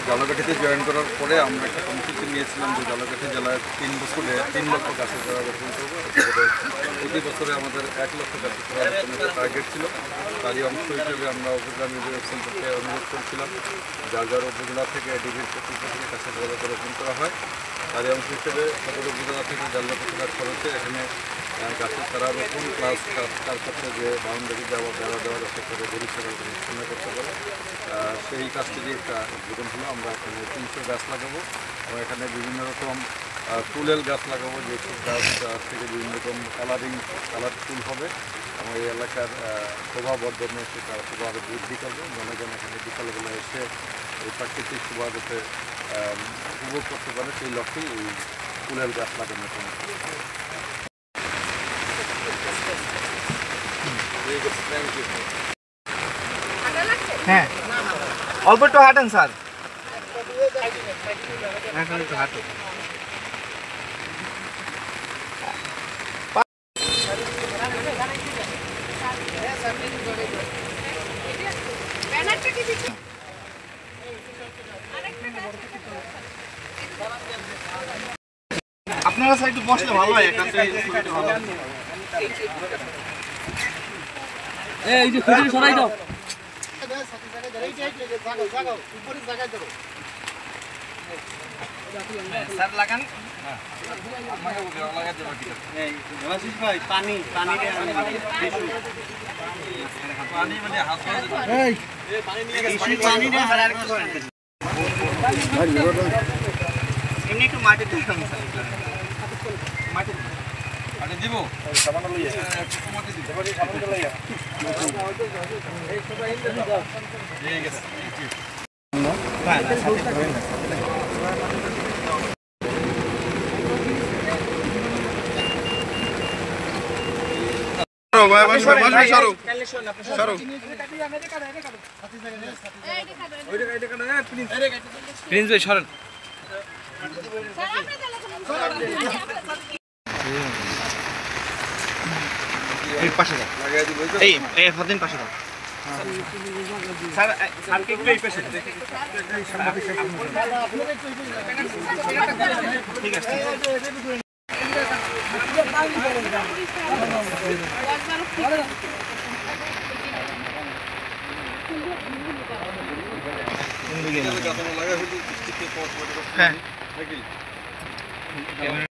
জলকাঠিতে join করার পরে আমরা একটা কর্মসূচি নিয়েছিলাম যে জলকাঠি জেলায় 3 বছরে 3 লক্ষ গাছের চারা রোপণ করবো। প্রতি বছরে আমাদের 1 লক্ষ গাছের চারা রোপণের টার্গেট ছিল। তারই অংশ হিসেবে আমরা উপজেলা নির্বাহী সেন্টারকে অনুরোধ করেছিলাম যার যার উপজেলা থেকে ডিগ্রি প্রকল্প থেকে গাছের চারা রোপণ করা হয়। তারই অংশ হিসেবে সদর উপজেলা থেকে 1.5 লক্ষ টাকার খরচে এখানে গাছের চারা রোপণ প্লাস তার সাথে যে বাউন্ডারি দেওয়া বেড়া দেওয়া যাতে করে গরু ছাগল বিচ্ছিন্ন করতে পারে সেই কাজটি একটা উদ্বোধন হলো। আমরা এখানে 300 গাছ লাগাবো এবং এখানে বিভিন্ন রকম ফুলের গাছ লাগাবো, যে গাছ থেকে বিভিন্ন রকম কালার ফুল হবে এবং এই এলাকার শোভা বর্ধনে সেটা শোভা আরও বৃদ্ধি করবে। জনগণ এখানে বিকালবেলা এসে এই প্রাকৃতিক শোভা যাতে উপভোগ করতে পারে সেই লক্ষ্যেই এই ফুলের গাছ লাগানোর জন্য। হ্যাঁ, অল্প একটু হাঁটেন স্যার। হাঁটুন। আপনারা সাইডে বসলে ভালো হয়, একান্তে ভালো। এই যে খুঁটি সরাই দাও। স্যার লাগান। ভাই পানি পানি এমনি একটু মাটিতে দিব প্রিন্স ভাই সরেন। এই পাশে দাও, এই ফদিন পাশে দাও স্যার। স্যারকে একটু এই পাশে ঠিক আছে। হ্যাঁ।